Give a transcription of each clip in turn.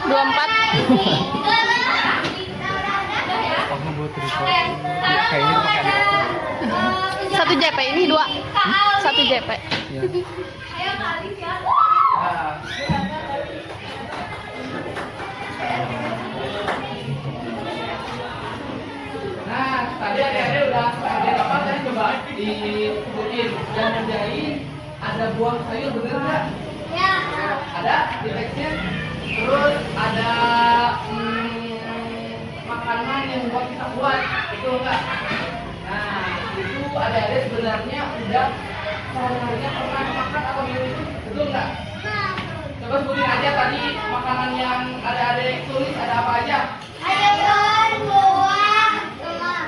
24. Aku buat tripod. Kayaknya pakai adik aku. 1 JP ini 2. 1 JP. Ya. Nah, tadi adik-adik udah dapat tadi coba disebutin dan ngerjain ada buah sayur bener nggak? Ya. Ada di teksnya. Terus ada makanan yang buat kita buat, betul nggak? Nah, itu adik-adik sebenarnya udah sehari-harinya pernah makan atau minum itu, betul nggak? Coba sebutin aja tadi makanan yang adik-adik tulis ada apa aja? Ada telur, buah,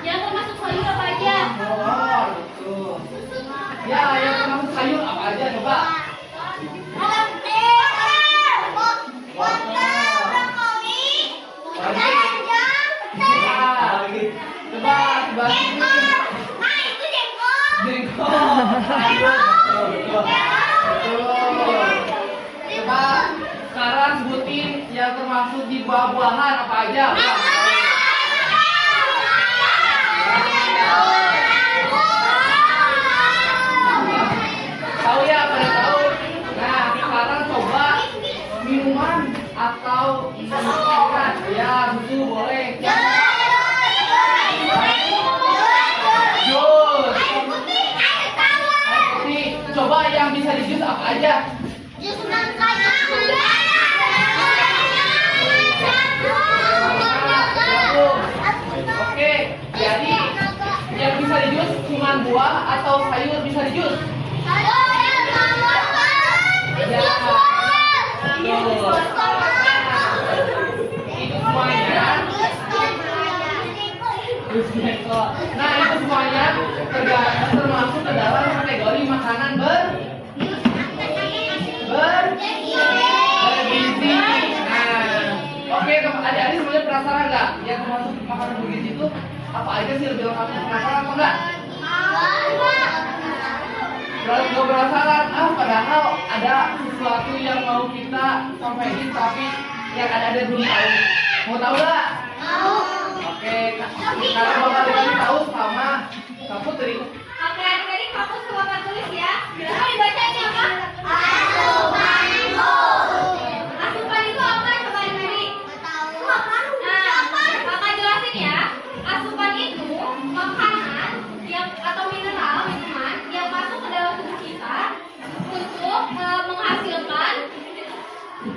yang termasuk sayur apa aja? Oh, betul. Ya, yang termasuk sayur apa aja coba? Ada telur, wortel, brokoli, kacang, petai. Coba Jengkol. Ah, itu jengkol. jengkol. Betul. Coba sekarang sebutin yang termasuk di buah-buahan apa aja? Tahu ya, pada tahu. Nah, sekarang coba minuman atau minuman. Ya, susu boleh. Jus. Air putih. Coba yang bisa di jus apa aja? Jus nangka. Oke, jadi yang bisa di jus cuma buah atau sayur bisa di jus? Itu semuanya. Nah, itu semuanya termasuk ke dalam kategori makanan bergizi. Nah, oke, adik-adik semuanya penasaran nggak? Yang termasuk makanan bergizi itu apa aja sih? Lebih lengkapnya penasaran atau enggak? Nggak penasaran, padahal ada sesuatu yang mau kita sampaikan tapi yang ada belum tahu. Mau tahu nggak? Oke, sekarang bakal dikasih tahu sama Kak Putri. Oke, adik-adik fokus ke papan tulis ya. Mau dibacanya apa? Asupan itu. Asupan itu apa coba adik-adik? Nah, kakak jelasin ya. Asupan itu makanan yang atau mineral minuman yang masuk ke dalam tubuh kita untuk menghasilkan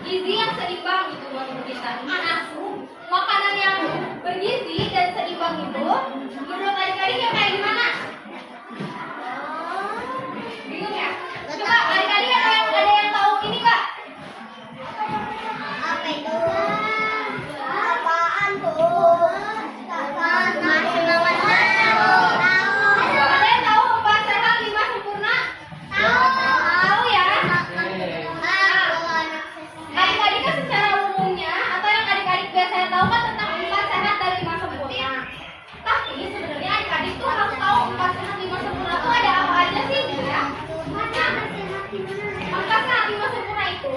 gizi yang seimbang gitu buat tubuh kita. Makanan yang bergizi dan seimbang itu menurut adik-adik yang kayak gimana? Bingung ya? Coba adik-adik ada yang tahu ini nggak? Apa itu? Apaan tuh? Ada yang tahu 4 sehat 5 sempurna? Tahu ya? Adik-adik kan secara umumnya atau yang adik-adik biasanya tahu kan tentang 4 sehat dan 5 sempurna. Tapi sebenarnya adik-adik tuh harus tahu 4 sehat 5 sempurna itu ada apa aja sih gitu ya. Nah, 4 sehat 5 sempurna itu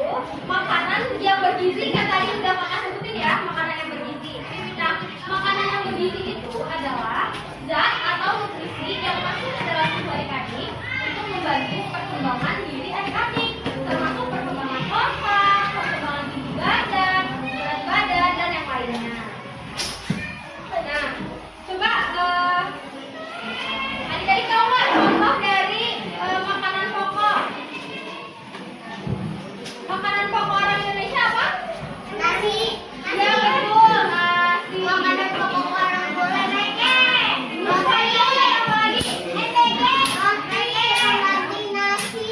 makanan yang bergizi kan tadi udah kakak sebutin ya, makanan yang bergizi. Nah, makanan yang bergizi itu adalah zat atau nutrisi yang masuk ke dalam tubuh adik-adik untuk membantu perkembangan diri adik-adik, termasuk perkembangan otak, perkembangan tinggi badan, berat badan, dan yang lainnya. Nah, coba adik-adik tahu nggak contoh dari makanan pokok? Makanan pokok orang Indonesia apa? Nasi. Ya betul, nasi. Makanan pokok orang Indonesia. Apa lagi? Nasi.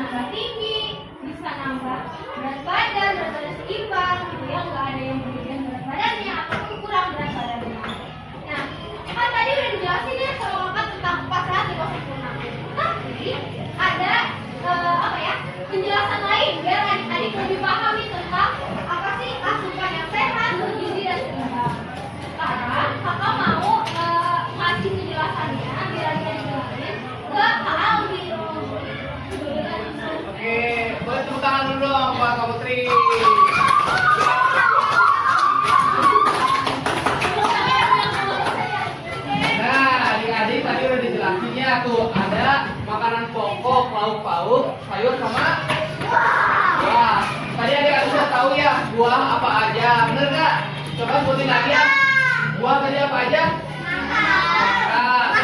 nambah tinggi, bisa nambah berat badan seimbang, gitu ya, nggak ada yang berlebihan berat badannya ataupun kurang berat badannya. Nah, kan tadi udah dijelasin ya sama Kakak tentang 4 sehat 5 sempurna. Tapi ada apa ya, penjelasan lain biar adik-adik lebih paham nih tentang apa sih asupan yang sehat, bergizi dan seimbang. Sekarang Kakak mau ngasih penjelasannya biar adik-adik dengerin ke Kak Aldi. Oke, boleh tepuk tangan dulu dong buat Kak Putri. Nah, adik-adik tadi udah dijelasin ya tuh, ada makanan pokok, lauk pauk, sayur sama buah. Tadi adik-adik sudah tahu ya buah apa aja, bener nggak? Coba sebutin lagi ya. Buah tadi apa aja? Nah,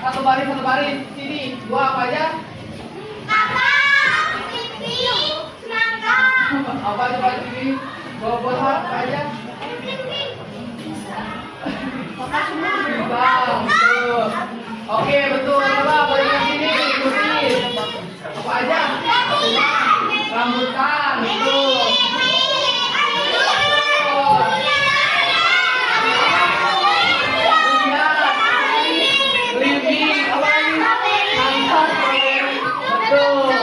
satu baris sini. Buah apa aja? Apa aja baris sini? Buah apa aja? Pisang, betul. Oke, betul. Coba bagian sini, ikutin. Apa aja? Rambutan, betul. Belimbing, apa lagi? Nangka, betul.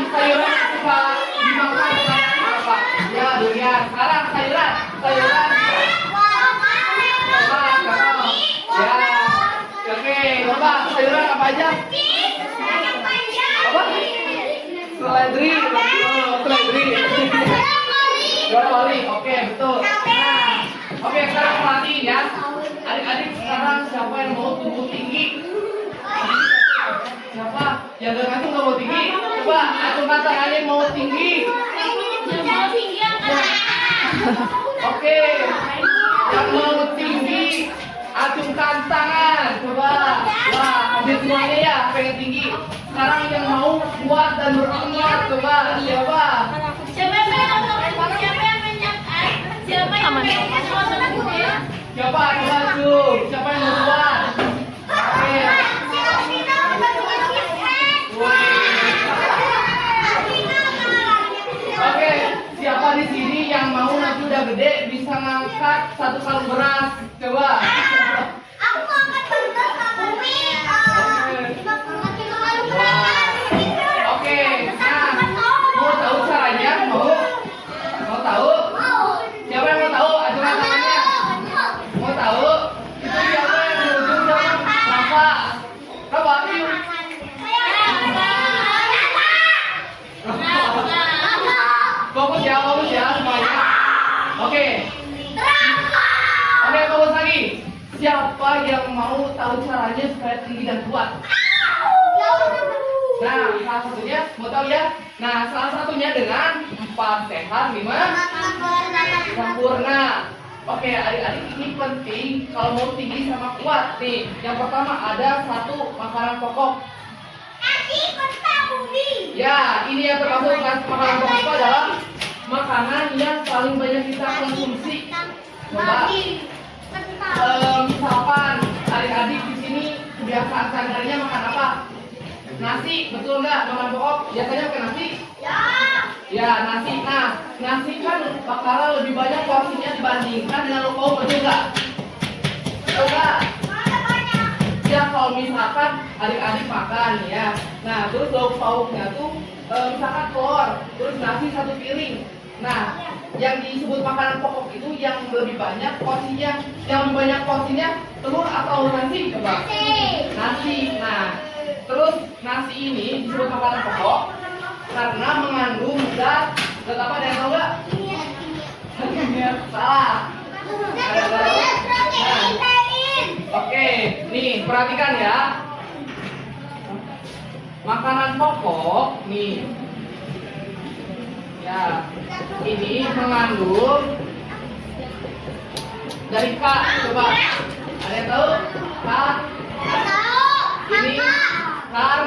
Sayuran suka dimakan apa? Ya, durian. Sekarang sayuran. Ya, oke. Coba sayuran apa aja? Apa? Seledri, betul. Seledri. Brokoli, oke, betul. Nah, oke, sekarang perhatiin ya. Adik-adik sekarang siapa yang mau tumbuh tinggi? Siapa? Yang dengan itu nggak mau tinggi? Coba acungkan tangannya mau tinggi. Oke, yang mau tinggi acungkan tangan. Coba, wah, hampir semuanya ya pengen tinggi. Sekarang yang mau kuat dan berotot, coba siapa? Siapa? Coba tuh, siapa yang mau kuat? Oke. Oke, siapa di sini yang mau nanti udah gede bisa ngangkat 1 kalung beras? Coba. Oke, nah, mau tahu caranya? Mau tahu? Siapa yang mau tahu? Acungkan tangannya. Mau tahu? Itu siapa yang di ujung siapa? Rafa. Rafa, yuk. Fokus ya semuanya. Oke. Oke, fokus lagi. Siapa yang mau tahu caranya supaya tinggi dan kuat? Nah, salah satunya mau tahu ya? Nah, salah satunya dengan 4 sehat 5 sempurna. Oke, adik-adik ini penting kalau mau tinggi sama kuat nih. Yang pertama ada 1 makanan pokok. Ya, ini yang termasuk makanan pokok itu adalah makanan yang paling banyak kita konsumsi. Coba, misalkan adik-adik di sini kebiasaan sehari-harinya makan apa? Nasi, betul nggak? Makanan pokok biasanya makan nasi? Ya, nasi. Nah, nasi kan bakalan lebih banyak porsinya dibandingkan dengan lauk pauk, betul nggak? Betul nggak? Ya, kalau misalkan adik-adik makan ya, nah terus lauk pauknya tuh misalkan telur, terus nasi 1 piring. Nah, yang disebut makanan pokok itu yang lebih banyak porsinya, telur atau nasi? Coba. Nasi. Nah, terus nasi ini disebut makanan pokok karena mengandung zat apa? Ada yang tahu nggak? Salah. Oke, nih perhatikan ya. Makanan pokok nih. Ya, ini mengandung dari K. Coba, ada yang tahu? K. Ini kar.